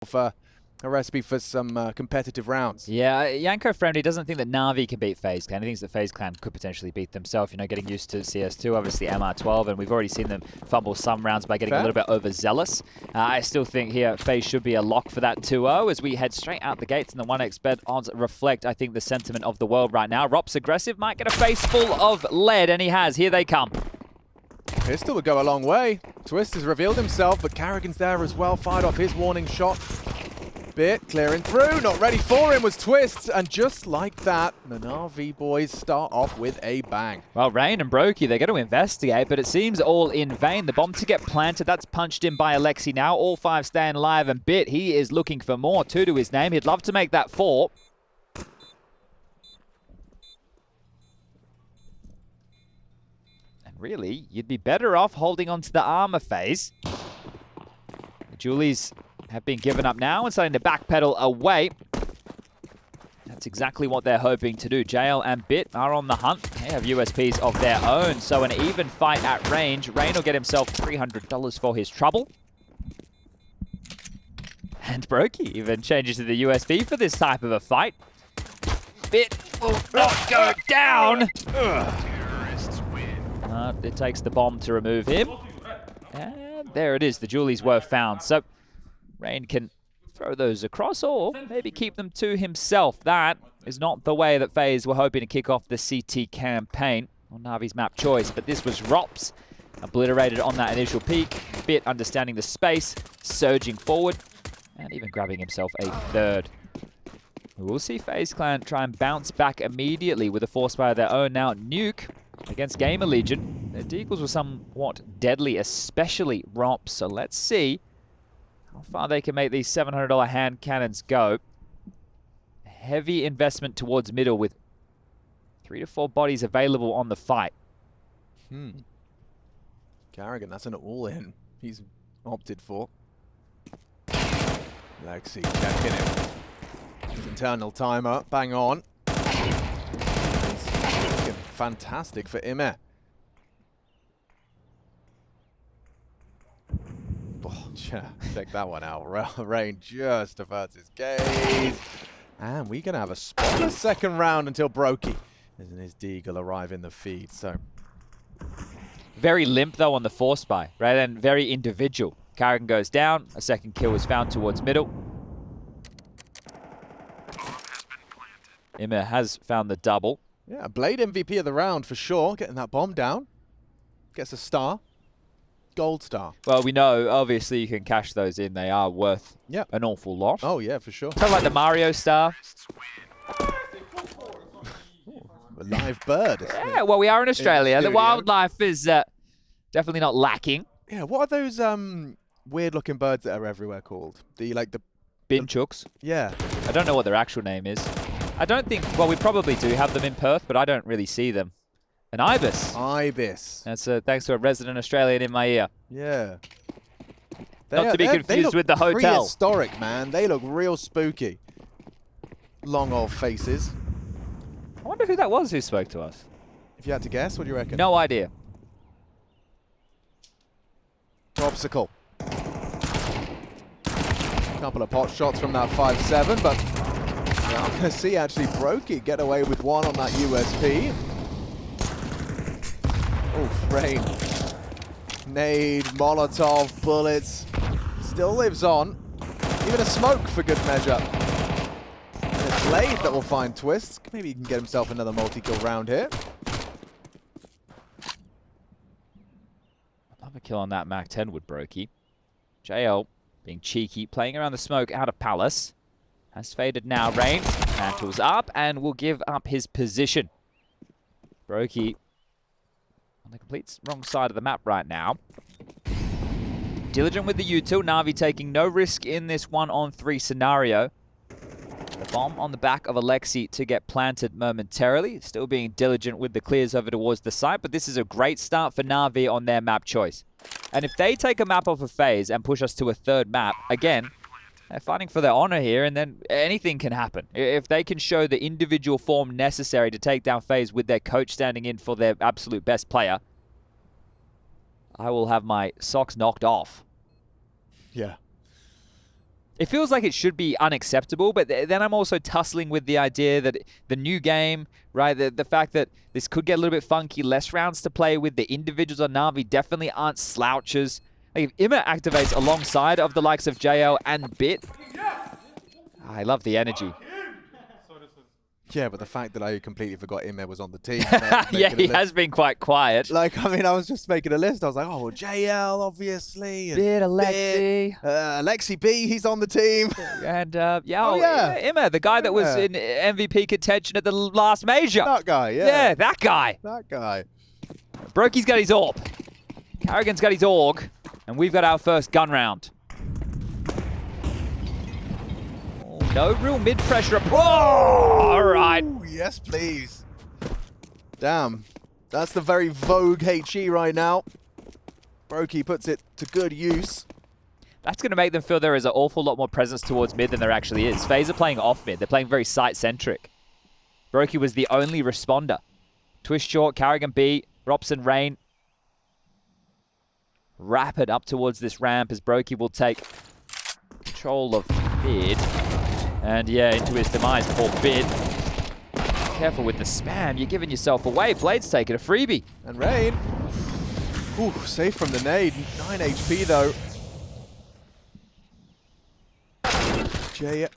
himself a recipe for some competitive rounds. Yeah, Yanko Friendly doesn't think that NaVi can beat FaZe Clan. He thinks that FaZe Clan could potentially beat themselves, you know, getting used to CS2, obviously MR12, and we've already seen them fumble some rounds by getting a little bit overzealous. I still think here FaZe should be a lock for that 2-0 as we head straight out the gates, and the 1x bet odds reflect, I think, the sentiment of the world right now. Rop's aggressive, might get a face full of lead, and he has. Here they come. Pistol would go a long way. Twist has revealed himself, but Carrigan's there as well, fired off his warning shot. Bit clearing through, not ready for him was Twist, and just like that, the NaVi boys start off with a bang. Well, Rain and Brokey, they're going to investigate, but it seems all in vain. The bomb to get planted, that's punched in by Alexi now. All 5 staying alive, and Bit, he is looking for more. 2 to his name. He'd love to make that 4. And really, you'd be better off holding on to the armor phase. The Julies have been given up now and starting to backpedal away. That's exactly what they're hoping to do. JL and Bit are on the hunt. They have USPs of their own, so an even fight at range. Rain will get himself $300 for his trouble. And Brokey even changes to the USB for this type of a fight. Bit will not go down. It takes the bomb to remove him. And there it is. The Julies were found. So Rain can throw those across or maybe keep them to himself. That is not the way that FaZe were hoping to kick off the CT campaign on NaVi's map choice, but this was Rops obliterated on that initial peak. Bit understanding the space, surging forward, and even grabbing himself a 3rd. We'll see FaZe Clan try and bounce back immediately with a force fire of their own now. Nuke against Gamer Legion. Their deagles were somewhat deadly, especially Rops, so let's see how far they can make these $700 hand cannons go. Heavy investment towards middle with 3 to 4 bodies available on the fight. Carrigan, that's an all-in he's opted for. Lexi checking him. His internal timer, bang on. It's looking fantastic for Ime. Oh, check that one out. Rain just diverts his gaze. And we're going to have a spotless second round until Brokey and his Deagle arrive in the feed. So very limp, though, on the force buy, rather than very individual. Carrigan goes down. A second kill was found towards middle. Ime has found the double. Yeah, Blade MVP of the round for sure. Getting that bomb down. Gets a star. Gold star. Well, we know, obviously, you can cash those in. They are worth an awful lot. Oh, yeah, for sure. Kind of like the Mario star. A live bird. Yeah, well, we are in Australia. The wildlife is definitely not lacking. Yeah, what are those weird-looking birds that are everywhere called? The Binchooks. Yeah. I don't know what their actual name is. I don't think, well, we probably do have them in Perth, but I don't really see them. An ibis. Ibis. That's thanks to a resident Australian in my ear. Yeah. Not to be confused with the hotel. Prehistoric, man. They look real spooky. Long old faces. I wonder who that was who spoke to us. If you had to guess, what do you reckon? No idea. Obstacle. Couple of pot shots from that 5-7, but I'm going to see actually Brokey get away with one on that USP. Oh, Rain. Nade, Molotov, bullets. Still lives on. Even a smoke for good measure. And it's Blade that will find Twist. Maybe he can get himself another multi-kill round here. Another kill on that Mac 10 would Brokey. JL being cheeky, playing around the smoke out of Palace. Has faded now. Rain mantles up and will give up his position. Brokey on the complete wrong side of the map right now. Diligent with the util. NaVi taking no risk in this 1-on-3 scenario. The bomb on the back of Alexi to get planted momentarily. Still being diligent with the clears over towards the site, but this is a great start for NaVi on their map choice. And if they take a map off of FaZe and push us to a 3rd map, again, they're fighting for their honor here, and then anything can happen. If they can show the individual form necessary to take down FaZe with their coach standing in for their absolute best player, I will have my socks knocked off. Yeah. It feels like it should be unacceptable, but then I'm also tussling with the idea that the new game, right, the fact that this could get a little bit funky, less rounds to play with, the individuals on NaVi definitely aren't slouches. Like if IMA activates alongside of the likes of JL and Bit, I love the energy. Yeah, but the fact that I completely forgot Ime was on the team. Yeah, he has been quite quiet. Like, I mean, I was just making a list. I was like, oh, well, JL, obviously. Bit, Alexi. Alexi B, he's on the team. And, Ime, the guy that was in MVP contention at the last major. That guy, yeah. Yeah, that guy. That guy. Brokey's got his AWP. Carrigan's got his AUG. And we've got our first gun round. No real mid-pressure. Oh, all right. Ooh, yes, please. Damn. That's the very vogue HE right now. Brokey puts it to good use. That's going to make them feel there is an awful lot more presence towards mid than there actually is. FaZe are playing off mid. They're playing very site-centric. Brokey was the only responder. Twist short, Carrigan B, Robson Rain. Rapid up towards this ramp as Brokey will take control of mid. And yeah, into his demise, poor Bid. Careful with the spam, you're giving yourself away. Blade's taking a freebie. And Rain, ooh, safe from the nade. 9 HP though. Jay,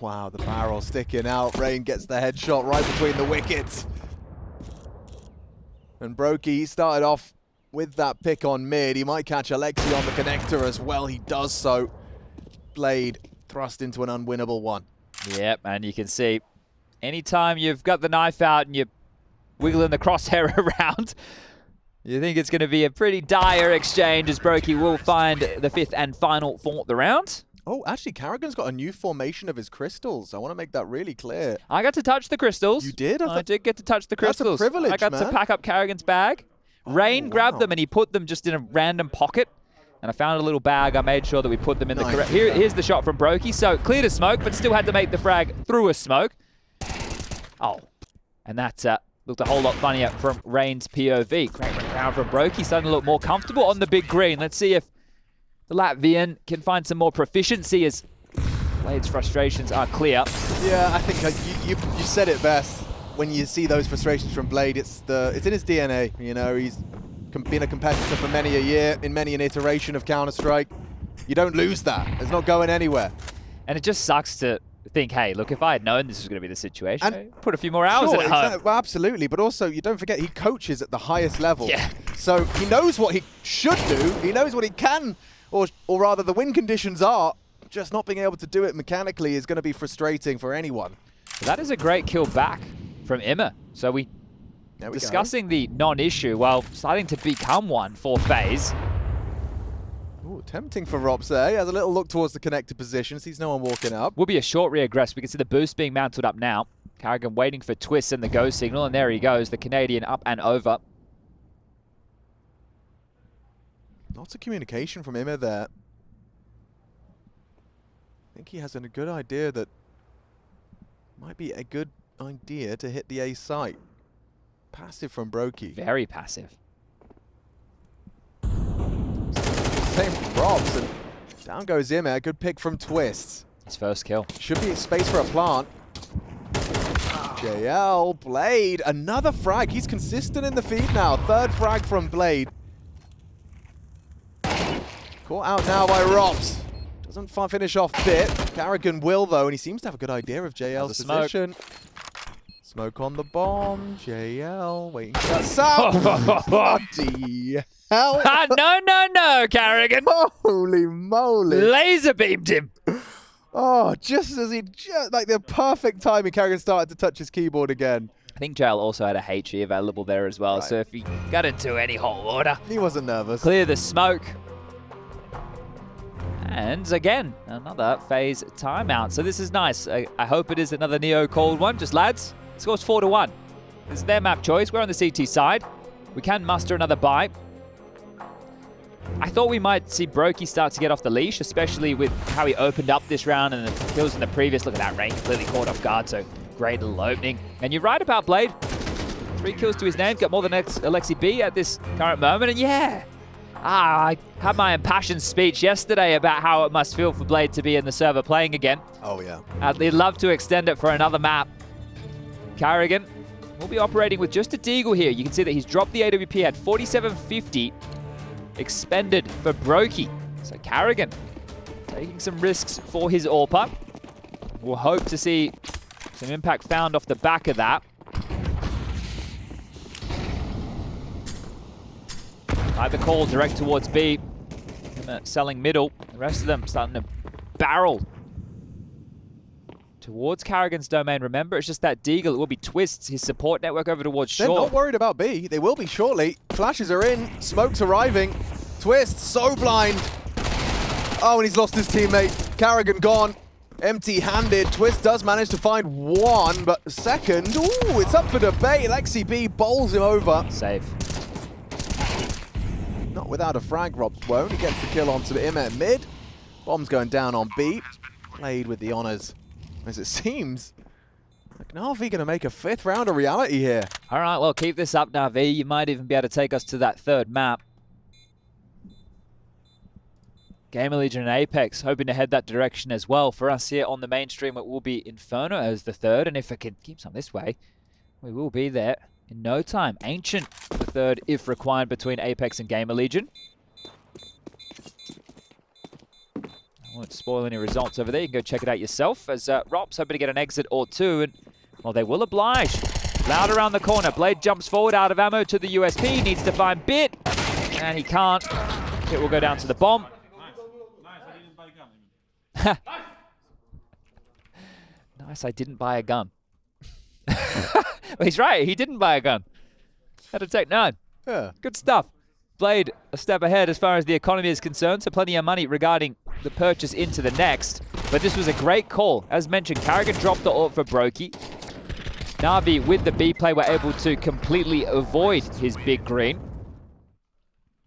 wow, the barrel sticking out. Rain gets the headshot right between the wickets. And Brokey started off with that pick on mid. He might catch Alexi on the connector as well. He does so. Blade thrust into an unwinnable one. Yep, and you can see anytime you've got the knife out and you're wiggling the crosshair around, you think it's going to be a pretty dire exchange as Brokey will find the 5th and final for the round. Oh, actually, Carrigan's got a new formation of his crystals. I want to make that really clear. I got to touch the crystals. You did? I did get to touch the crystals. That's a privilege, I got to pack up Carrigan's bag. Rain grabbed them and he put them just in a random pocket. And I found a little bag. I made sure that we put them in the correct... Here's the shot from Brokey. So cleared a smoke, but still had to make the frag through a smoke. Oh. And that looked a whole lot funnier from Rain's POV. Great round from Brokey. Starting to look more comfortable on the big green. Let's see if the Latvian can find some more proficiency as Blade's frustrations are clear. Yeah, I think you said it best. When you see those frustrations from Blade, it's in his DNA. You know, he's been a competitor for many a year in many an iteration of Counter-Strike. You don't lose that. It's not going anywhere. And it just sucks to think, hey, look, if I had known this was going to be the situation, I'd put a few more hours in at home. Well, absolutely. But also, you don't forget, he coaches at the highest level. Yeah. So he knows what he should do. He knows what he can, or rather the win conditions are. Just not being able to do it mechanically is going to be frustrating for anyone. That is a great kill back from Emma. So we discussing the non-issue, well, starting to become one for FaZe. Ooh, tempting for Rops there. He has a little look towards the connected position, sees no one walking up. Will be a short reaggress. We can see the boost being mounted up now. Carrigan waiting for Twist and the go signal, and there he goes, the Canadian up and over. Lots of communication from Emma there. I think he has a good idea that might be a good idea to hit the A site. Passive from Brokey. Very passive. Same from Robs, and down goes Immer. Good pick from Twist. His first kill. Should be space for a plant. JL, Blade, another frag. He's consistent in the feed now. Third frag from Blade. Caught out now by Robs. Doesn't finish off Bit. Carrigan will though, and he seems to have a good idea of JL's position. Smoke on the bomb. JL waiting for that sound. Bloody hell. No, Carrigan. Holy moly. Laser beamed him. Oh, just as like the perfect timing, Carrigan started to touch his keyboard again. I think JL also had a HE available there as well, so if he got into any hot water, he wasn't nervous. Clear the smoke. And again, another FaZe timeout. So this is nice. I hope it is another Neo-called one. Just lads, scores 4-1. This is their map choice. We're on the CT side. We can muster another buy. I thought we might see Brokey start to get off the leash, especially with how he opened up this round and the kills in the previous. Look at that, Rain completely caught off guard, so great little opening. And you're right about Blade. 3 kills to his name, got more than Alexi B at this current moment, and yeah, I had my impassioned speech yesterday about how it must feel for Blade to be in the server playing again. Oh, yeah. They'd love to extend it for another map. Carrigan will be operating with just a Deagle here. You can see that he's dropped the AWP at 4750, expended for Brokey. So Carrigan taking some risks for his AWPer. We'll hope to see some impact found off the back of that. By the call, direct towards B. Selling middle. The rest of them starting to barrel towards Carrigan's domain. Remember, it's just that Deagle. It will be Twists, his support network over towards Shore. They're not worried about B. They will be shortly. Flashes are in. Smoke's arriving. Twist, so blind. Oh, and he's lost his teammate. Carrigan gone. Empty-handed. Twist does manage to find one, but second, ooh, it's up for debate. Lexi B bowls him over. Save. Not without a frag, Robs won't. He gets the kill onto him at mid. Bomb's going down on B. Played with the honors, as it seems like NaVi going to make a 5th round a reality here. All right, well, keep this up, NaVi. You might even be able to take us to that 3rd map. Gamer Legion and Apex hoping to head that direction as well. For us here on the mainstream, it will be Inferno as the 3rd, and if it can keep on this way, we will be there in no time. Ancient, the 3rd, if required, between Apex and Gamer Legion. I won't spoil any results over there. You can go check it out yourself, as Rob's hoping to get an exit or two, and, well, they will oblige. Loud around the corner. Blade jumps forward out of ammo to the USP. Needs to find Bit, and he can't. It will go down to the bomb. Nice, I didn't buy a gun. Well, he's right, he didn't buy a gun. Had to take 9. Yeah. Good stuff. Blade a step ahead as far as the economy is concerned, so plenty of money regarding the purchase into the next. But this was a great call. As mentioned, Carrigan dropped the ult for Brokey. NaVi with the B play were able to completely avoid his big green.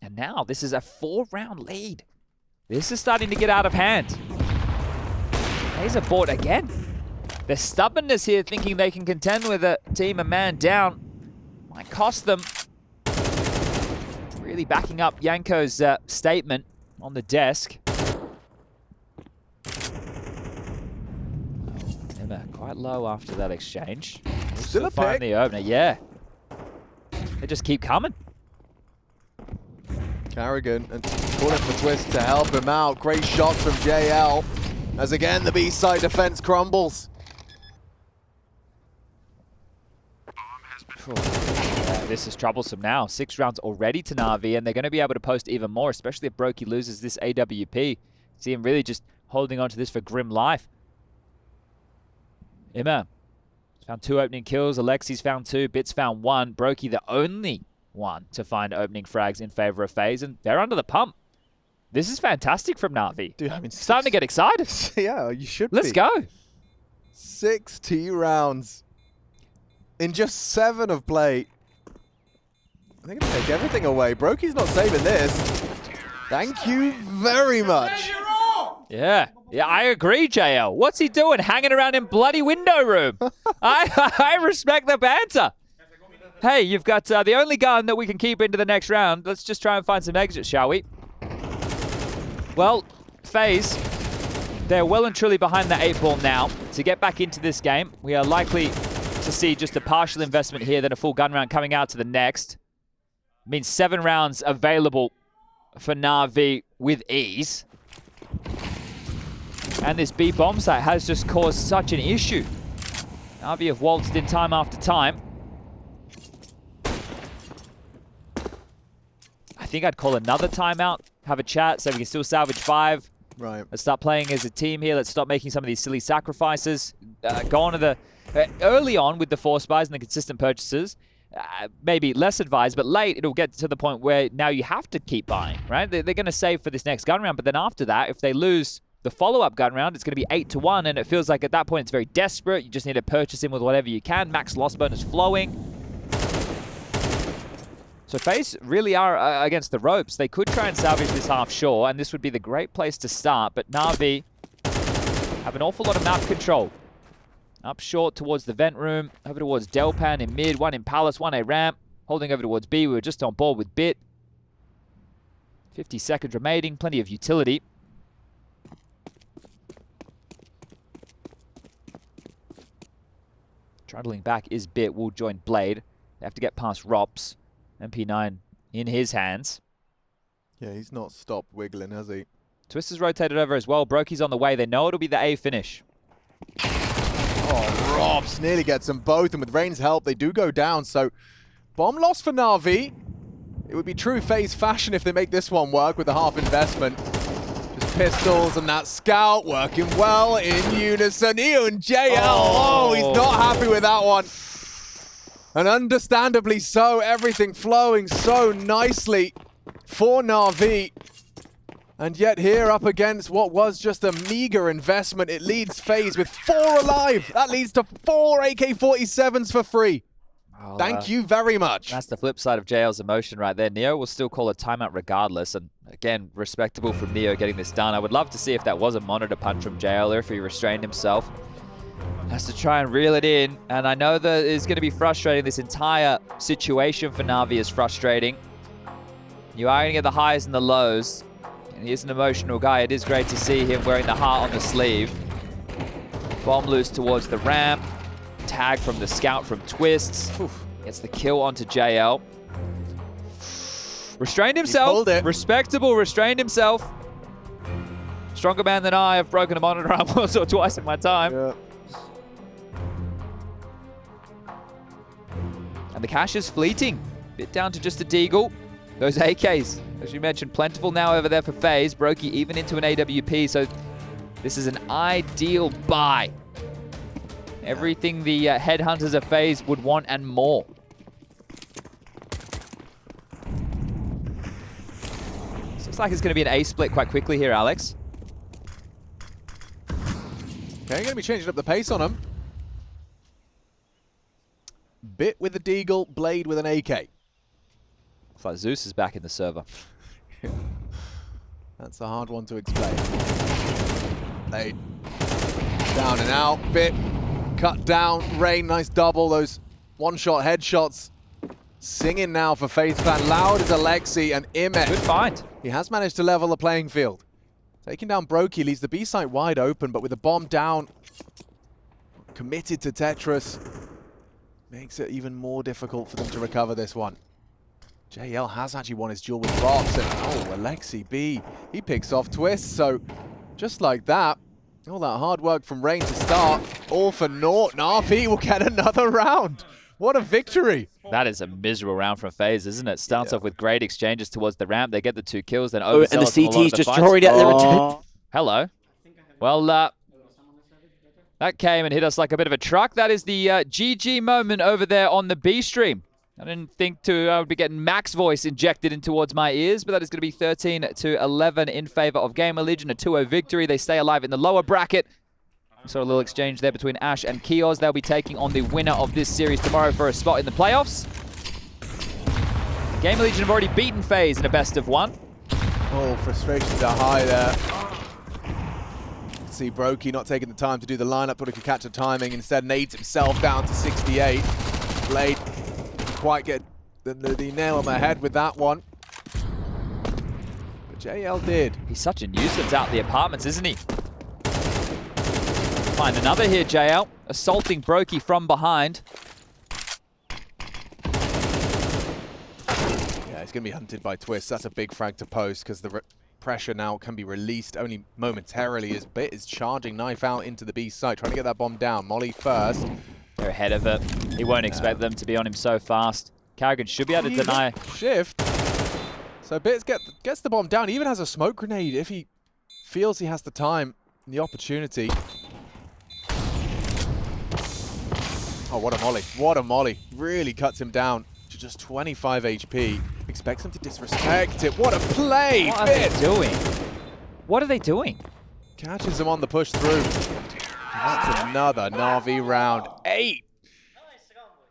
And now this is a 4-round lead. This is starting to get out of hand. FaZe are bought again. Their stubbornness here, thinking they can contend with a team a man down, might cost them. Really backing up Yanko's statement on the desk. Emma quite low after that exchange. Still a find pick. the opener, yeah. They just keep coming. Carrigan and calling for Twist to help him out. Great shot from JL. As again, the B-side defense crumbles. Yeah, this is troublesome now. 6 rounds already to NaVi, and they're going to be able to post even more, especially if Brokey loses this AWP. See him really just holding on to this for grim life. Emma found 2 opening kills. Alexi's found 2. Bits found 1. Brokey the only one to find opening frags in favor of FaZe, and they're under the pump. This is fantastic from NaVi. Dude, I mean, starting to get excited. Yeah, you should Let's be. go. 60 rounds in just 7 of play. They're going to take everything away. Brokey's not saving this. Thank you very much. Yeah, I agree, JL. What's he doing hanging around in bloody window room? I respect the banter. Hey, you've got the only gun that we can keep into the next round. Let's just try and find some exits, shall we? Well, FaZe, they're well and truly behind the 8 ball now. To get back into this game, we are likely to see just a partial investment here, then a full gun round coming out to the next. Means 7 rounds available for NaVi with ease. And this B bomb site has just caused such an issue. NaVi have waltzed in time after time. I think I'd call another timeout, have a chat so we can still salvage 5. Right. Let's start playing as a team here. Let's stop making some of these silly sacrifices. Go on to the... early on with the force buys and the consistent purchases, maybe less advised, but late it'll get to the point where now you have to keep buying, right? They're going to save for this next gun round, but then after that, if they lose the follow-up gun round, it's going to be 8-1, and it feels like at that point it's very desperate. You just need to purchase in with whatever you can. Max loss bonus flowing. So FaZe really are against the ropes. They could try and salvage this half shore, and this would be the great place to start, but NaVi have an awful lot of map control. Up short towards the vent room, over towards Delpan in mid, 1 in Palace, 1 A ramp, holding over towards B. We were just on board with Bit. 50 seconds remaining, plenty of utility. Trundling back is Bit, will join Blade. They have to get past Rops. MP9 in his hands. Yeah, he's not stopped wiggling, has he? Twist is rotated over as well. Brokey's on the way. They know it'll be the A finish. Oh, Rops nearly gets them both, and with Rain's help, they do go down. So, bomb loss for NaVi. It would be true FaZe fashion if they make this one work with the half investment. Just pistols and that scout working well in unison. Even JL, oh, he's not happy with that one. And understandably so, everything flowing so nicely for NaVi. And yet here up against what was just a meager investment, it leads FaZe with 4 alive. That leads to 4 AK-47s for free. Oh, thank you very much. That's the flip side of JL's emotion right there. Neo will still call a timeout regardless. And again, respectable from Neo getting this done. I would love to see if that was a monitor punch from JL or if he restrained himself. Has to try and reel it in. And I know that it's going to be frustrating. This entire situation for NaVi is frustrating. You are going to get the highs and the lows. And he is an emotional guy. It is great to see him wearing the heart on the sleeve. Bomb loose towards the ramp. Tag from the scout from Twists. Oof. Gets the kill onto JL. Restrained himself. Respectable, restrained himself. Stronger man than I. I've broken a monitor arm once or twice in my time. Yeah. And the cash is fleeting. Bit down to just a deagle. Those AKs, as you mentioned, plentiful now over there for FaZe. Brokey even into an AWP, so this is an ideal buy. Everything the headhunters of FaZe would want and more. This looks like it's going to be an A split quite quickly here, Alex. Okay, going to be changing up the pace on him. Bit with the deagle, Blade with an AK. Looks like Zeus is back in the server. That's a hard one to explain. Blade down and out, Bit cut down, Rain, nice double, those one-shot headshots. Singing now for FaZe fan, loud as Alexi and Imet. Good find. He has managed to level the playing field. Taking down Brokey leaves the B site wide open, but with the bomb down, committed to Tetris, makes it even more difficult for them to recover this one. JL has actually won his duel with Rops, and oh, Alexi B, he picks off Twist, so just like that, all that hard work from Rain to start, all for naught. NaVi will get another round. What a victory. That is a miserable round from FaZe, isn't it? Starts off with great exchanges towards the ramp. They get the 2 kills, then overzealous. And the CT's just hurried out there. Hello. Well, that came and hit us like a bit of a truck. That is the GG moment over there on the B stream. I didn't think I would be getting Max voice injected in towards my ears, but that is going to be 13-11 in favor of Gamer Legion, a 2-0 victory. They stay alive in the lower bracket. So a little exchange there between Ash and Kios. They'll be taking on the winner of this series tomorrow for a spot in the playoffs. Gamer Legion have already beaten FaZe in a best of 1. Oh, frustrations are high there. See Brokey not taking the time to do the lineup, thought he could catch the timing, instead nades himself down to 68. Blade didn't quite get the nail on the head with that one. But JL did. He's such a nuisance out the apartments, isn't he? Find another here, JL. Assaulting Brokey from behind. Yeah, he's going to be hunted by Twist. That's a big frag to post because the pressure now can be released only momentarily as Bit is charging knife out into the B site, trying to get that bomb down. Molly first. They're ahead of it. He won't expect them to be on him so fast. Carrigan should be able to deny. Shift. So Bit gets the bomb down. He even has a smoke grenade if he feels he has the time and the opportunity. Oh, what a molly. What a molly. Really cuts him down to just 25 HP. Expects him to disrespect it. What a play! What are they doing? What are they doing? Catches him on the push through. And that's another NaVi round 8.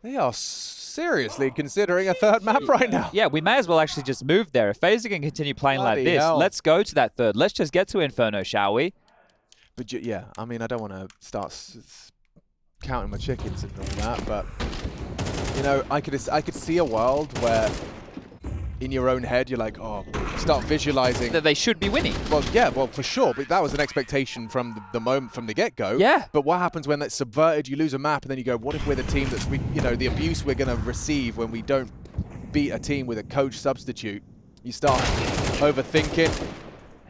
They are seriously considering a third map right now. Yeah, we may as well actually just move there. If FaZe can continue playing Bloody like this, hell. let's go to that third. Let's just get to Inferno, shall we? But yeah, I mean, I don't want to start counting my chickens and all that, but you know, I could see a world where in your own head, you're like, oh, start visualizing. That they should be winning. Well, yeah, well, for sure. But that was an expectation from the moment, from the get-go. Yeah. But what happens when that's subverted? You lose a map, and then you go, what if we're the team that's, the abuse we're going to receive when we don't beat a team with a coach substitute? You start overthinking.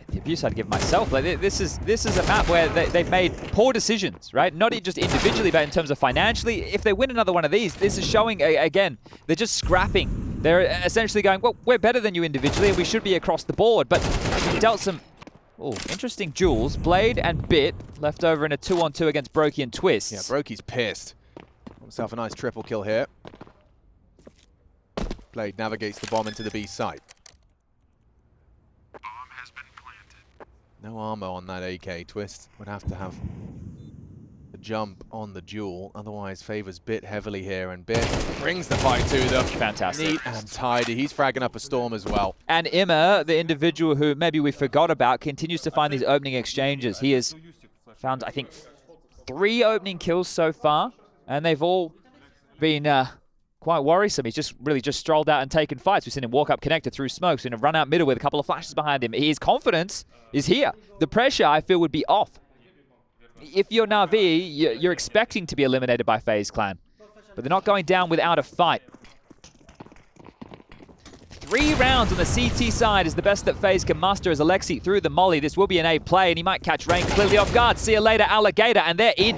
The abuse I'd give myself. Like this is a map where they've made poor decisions, right? Not just individually, but in terms of financially. If they win another one of these, this is showing again they're just scrapping. They're essentially going, well, we're better than you individually, and we should be across the board. But he dealt some interesting duels. Blade and Bit left over in a 2-on-2 against Brokey and Twist. Yeah, Brokey's pissed. Got himself a nice triple kill here. Blade navigates the bomb into the B site. No armor on that AK. Twist would have to have the jump on the duel, otherwise favors Bit heavily here, and Bit brings the fight to them. Fantastic. Neat and tidy. He's fragging up a storm as well. And Imma, the individual who maybe we forgot about, continues to find these opening exchanges. He has found, I think, 3 opening kills so far, and they've all been quite worrisome. He's just really strolled out and taken fights. We've seen him walk up connector through smoke, seen him run out middle with a couple of flashes behind him. His confidence is here. The pressure, I feel, would be off. If you're NaVi, you're expecting to be eliminated by FaZe Clan, but they're not going down without a fight. 3 rounds on the CT side is the best that FaZe can muster as Alexi through the molly. This will be an A play, and he might catch Rain completely off guard. See you later, Alligator, and they're in.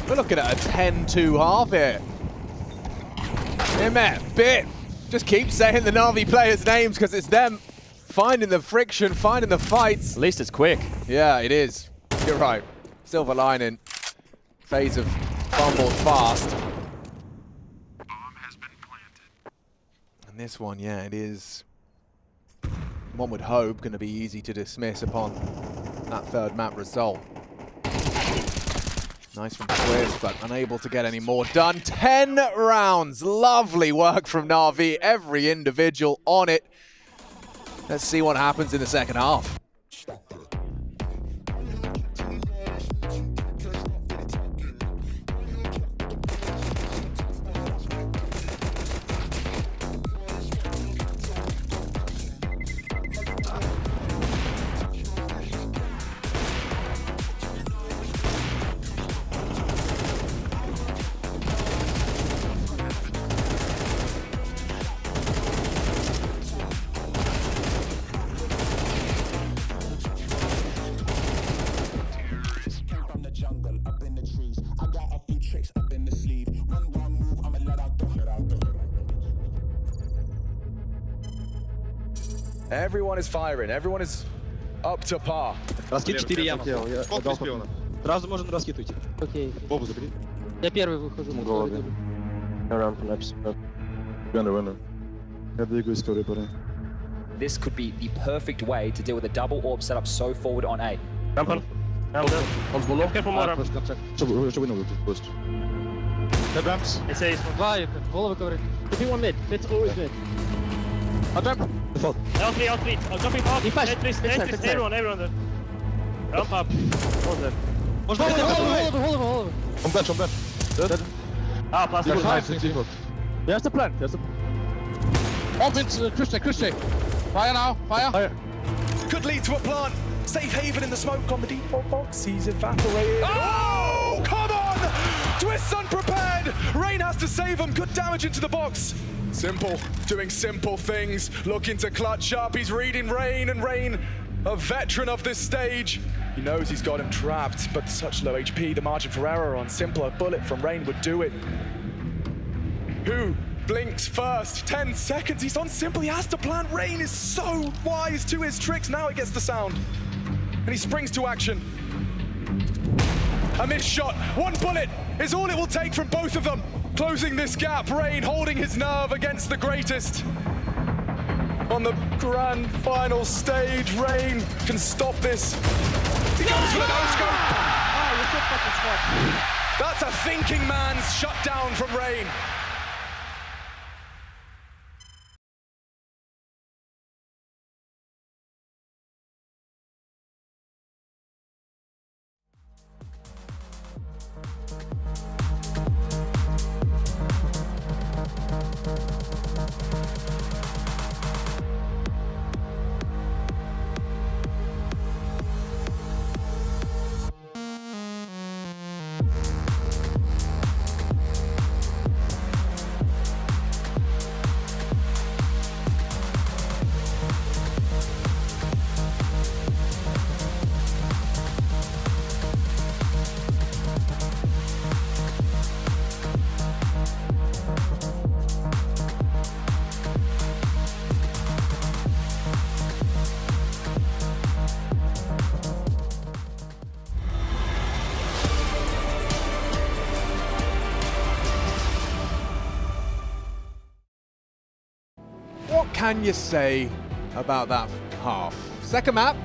We're looking at a 10-2 half here. Bit. Just keep saying the NaVi players' names because it's them finding the friction, finding the fights. At least it's quick. Yeah, it is. You're right. Silver lining. FaZe have fumbled fast. And this one, yeah, it is, one would hope, going to be easy to dismiss upon that third map result. Nice from Twist, but unable to get any more done. 10 rounds. Lovely work from NaVi. Every individual on it. Let's see what happens in the second half. Everyone is firing, everyone is up to par. Раскид 4 яма. Сразу можно раскидывать. Окей. Бобу забери. Я первый выхожу. Я двигаюсь к репаре. This could be the perfect way to deal with a double orb setup so forward on A. Rampar. Он сболо. Что вы новый пост? The ramps. Два, головы ковры. If you want mid, it's always mid. I'll jump. Default. L3, I'm jumping up. He flashed. Everyone there. Jump up. Голову. I'm dead. Dead. Ah, plus Default. There's the plan. Offense, Christian. Fire now. Fire. Could lead to a plant. Safe haven in the smoke on the default box. He's evaporated. Oh, come on! Twist's unprepared. Rain has to save him. Good damage into the box. Simple, doing simple things. Looking to clutch up. He's reading Rain, and Rain, a veteran of this stage. He knows he's got him trapped, but such low HP. The margin for error on Simple, a bullet from Rain would do it. Who blinks first? 10 seconds. He's on Simple. He has to plant. Rain is so wise to his tricks. Now it gets the sound. And he springs to action. A missed shot. One bullet is all it will take from both of them. Closing this gap. Rain holding his nerve against the greatest. On the grand final stage, Rain can stop this. He goes for the no-scope. That's a thinking man's shutdown from Rain. can you say about that half? Second map.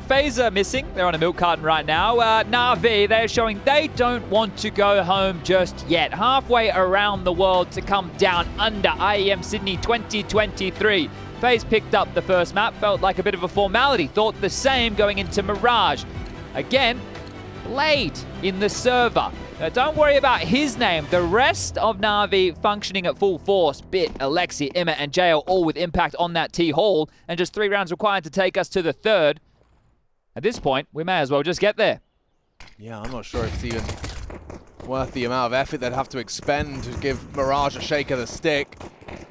FaZe are missing. They're on a milk carton right now. NaVi, they're showing they don't want to go home just yet. Halfway around the world to come down under IEM Sydney 2023. FaZe picked up the first map, felt like a bit of a formality. Thought the same going into Mirage. Again, Blade in the server. Now, don't worry about his name. The rest of NaVi functioning at full force. Bit, Alexi, Emma, and JL all with impact on that T-Hall. And just 3 rounds required to take us to the third. At this point, we may as well just get there. Yeah, I'm not sure if it's even worth the amount of effort they'd have to expend to give Mirage a shake of the stick.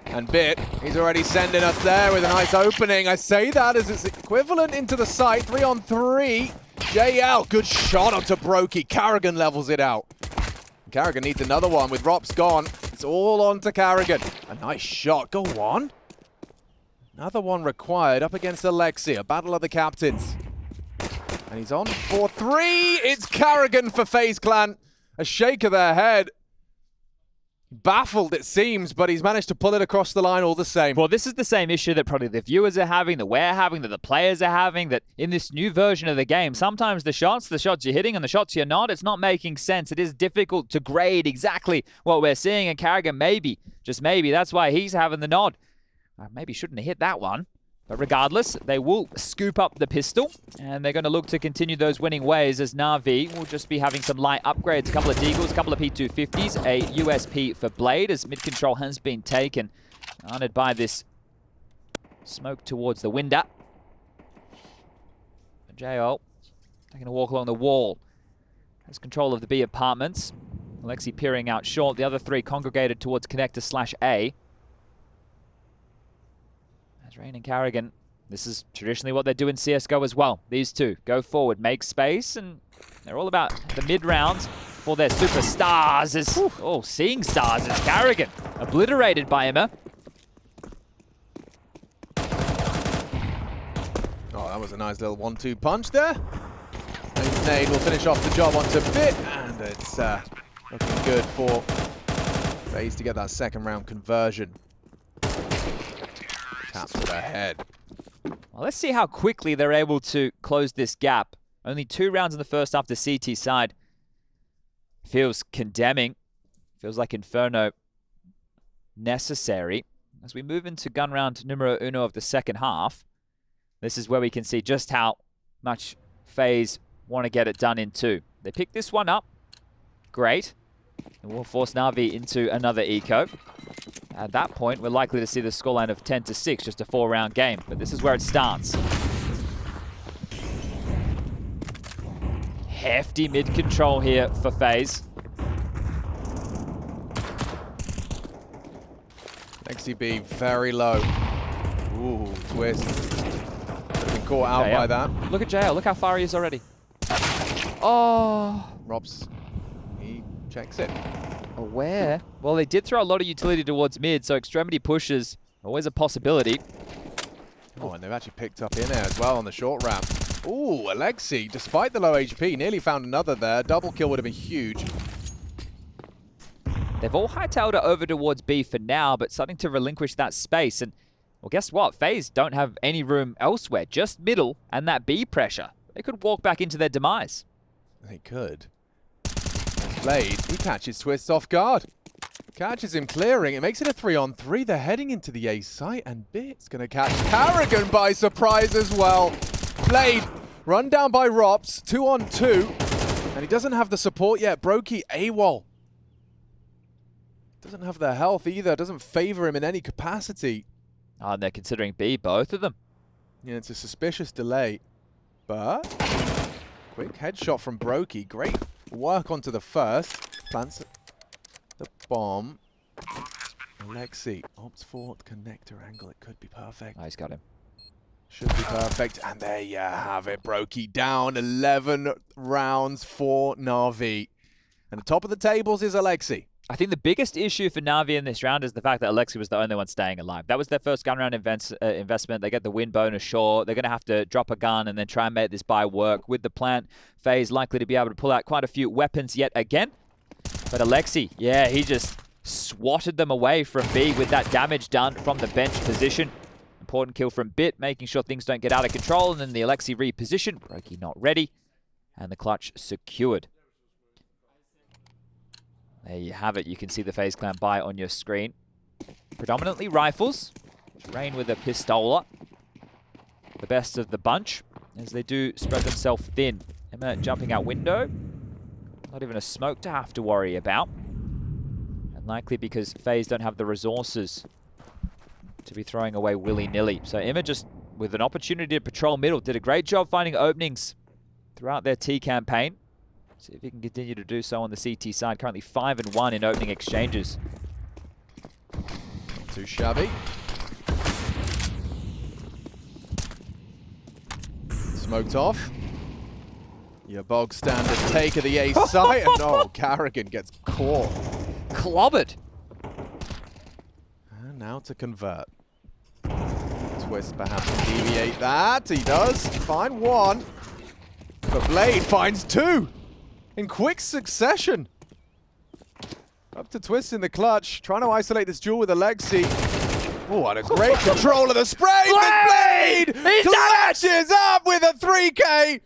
And Bit, he's already sending us there with a nice opening. I say that as it's equivalent into the site. 3-on-3. JL, good shot onto Brokey. Carrigan levels it out. Carrigan needs another one with Rops gone. It's all on to Carrigan. A nice shot. Go on. Another one required up against Alexi. A battle of the captains. And he's on for 3. It's Carrigan for FaZe Clan. A shake of their head. Baffled, it seems, but he's managed to pull it across the line all the same. Well, this is the same issue that probably the viewers are having, that we're having, that the players are having, that in this new version of the game, sometimes the shots you're hitting and the shots you're not, it's not making sense. It is difficult to grade exactly what we're seeing, and Carrigan maybe, just maybe, that's why he's having the nod. Maybe shouldn't have hit that one. But regardless, they will scoop up the pistol, and they're going to look to continue those winning ways as NaVi will just be having some light upgrades. A couple of Deagles, a couple of P250s, a USP for Blade as mid-control has been taken. Honored by this smoke towards the window. JL taking a walk along the wall. Has control of the B apartments. Alexi peering out short. The other 3 congregated towards connector/A. Rain and Carrigan, this is traditionally what they do in CSGO as well. These two go forward, make space, and they're all about the mid-rounds for their superstars. Seeing stars as Carrigan, obliterated by Emma. Oh, that was a nice little 1-2 punch there. And Nade will finish off the job onto Bit, and it's looking good for FaZe to get that second round conversion. Taps to their head. Well, let's see how quickly they're able to close this gap. Only 2 rounds in the first half to CT side. Feels condemning. Feels like Inferno necessary. As we move into gun round numero uno of the second half, this is where we can see just how much FaZe want to get it done in 2. They pick this one up. Great. And we'll force NaVi into another eco. At that point, we're likely to see the scoreline of 10-6, just a 4-round game. But this is where it starts. Hefty mid-control here for FaZe. Lexi B very low. Ooh, twist. Been caught out by that. Look at JL, look how far he is already. Oh. Robs, he checks it. Where? Well, they did throw a lot of utility towards mid, so extremity pushes always a possibility. Oh, and they've actually picked up in there as well on the short ramp. Ooh, Alexi, despite the low HP, nearly found another there. Double kill would have been huge. They've all hightailed it over towards B for now, but starting to relinquish that space. And, well, guess what? FaZe don't have any room elsewhere, just middle and that B pressure. They could walk back into their demise. They could. Blade, he catches Twist off guard. Catches him clearing. It makes it a 3-on-3. They're heading into the A site, and Bit's going to catch Carrigan by surprise as well. Blade, run down by Rops, 2-on-2. And he doesn't have the support yet. Brokey, AWOL. Doesn't have the health either. Doesn't favor him in any capacity. Oh, they're considering B, both of them. Yeah, it's a suspicious delay. But quick headshot from Brokey. Great work onto the first. Plants the bomb. Alexi opts for the connector angle. It could be perfect. Oh, he's got him. Should be perfect. And there you have it. Brokey down 11 rounds for NaVi. And the top of the tables is Alexi. I think the biggest issue for NaVi in this round is the fact that Alexi was the only one staying alive. That was their first gun round investment. They get the win bonus, sure. They're going to have to drop a gun and then try and make this buy work. With the plant, FaZe likely to be able to pull out quite a few weapons yet again. But Alexi, yeah, he just swatted them away from B with that damage done from the bench position. important kill from Bit, making sure things don't get out of control. And then the Alexi reposition. Brokey not ready. And the clutch secured. There you have it. You can see the FaZe Clan buy on your screen. Predominantly rifles. Rain with a pistola. The best of the bunch, as they do spread themselves thin. Emma jumping out window. Not even a smoke to have to worry about. And likely because FaZe don't have the resources to be throwing away willy-nilly. So Emma just, with an opportunity to patrol middle, did a great job finding openings throughout their T campaign. See if he can continue to do so on the CT side. Currently 5-1 in opening exchanges. Not too shabby. Smoked off. Your bog standard take of the A site. And no, Carrigan gets caught. Clobbered. And now to convert. Twist perhaps to deviate that. He does. Find one. But Blade finds two in quick succession. Up to Twist in the clutch. Trying to isolate this duel with Alexi. Oh, what a great control of the spray. Blade! Clutches up with a 3K.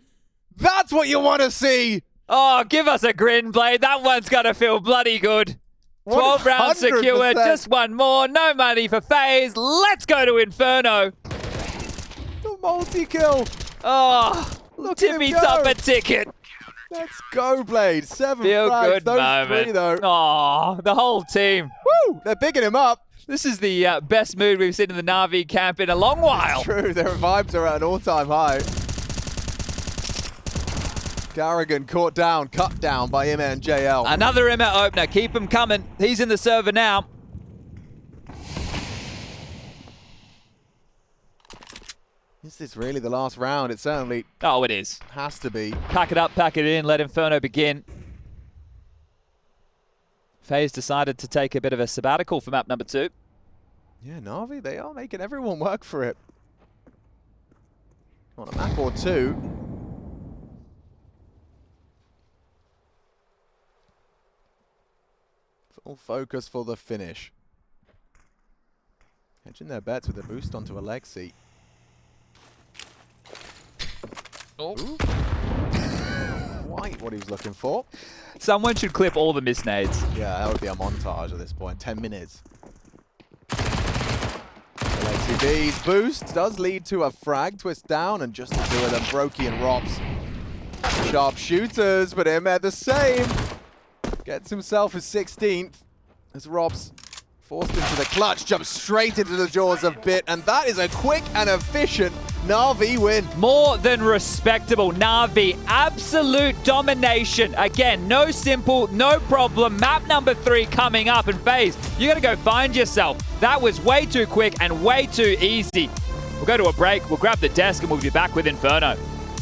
That's what you want to see. Oh, give us a grin, Blade. That one's going to feel bloody good. 12 rounds secured. Just one more. No money for FaZe. Let's go to Inferno. The multi-kill. Oh, Look at him Tippy go. top a ticket. Let's go, Blade. 7 Feel frags. good Those moment. three, though. Oh, the whole team. Woo! They're bigging him up. This is the best mood we've seen in the NaVi camp in a long while. True, their vibes are at an all-time high. Carrigan caught down, cut down by Emma and JL. Another Emma opener. Keep him coming. He's in the server now. Is this really the last round? It certainly Oh, it is. has to be. Pack it up, pack it in, let Inferno begin. FaZe decided to take a bit of a sabbatical for map number 2. Yeah, NaVi, they are making everyone work for it. On a map or two. Full focus for the finish. Hedging their bets with a boost onto Alexi. Oh. Quite what he was looking for. Someone should clip all the miss nades. Yeah, that would be a montage at this point. 10 minutes. Alexi B's boost does lead to a frag. Twist down, and just the two of them, Brokey and Robs. Sharp shooters, but Emma the same. Gets himself his 16th as Robs forced into the clutch, jumps straight into the jaws of Bit, and that is a quick and efficient NaVi win. More than respectable. NaVi, absolute domination. Again, no simple, no problem. Map number 3 coming up, and FaZe, you gotta go find yourself. That was way too quick and way too easy. We'll go to a break, we'll grab the desk, and we'll be back with Inferno.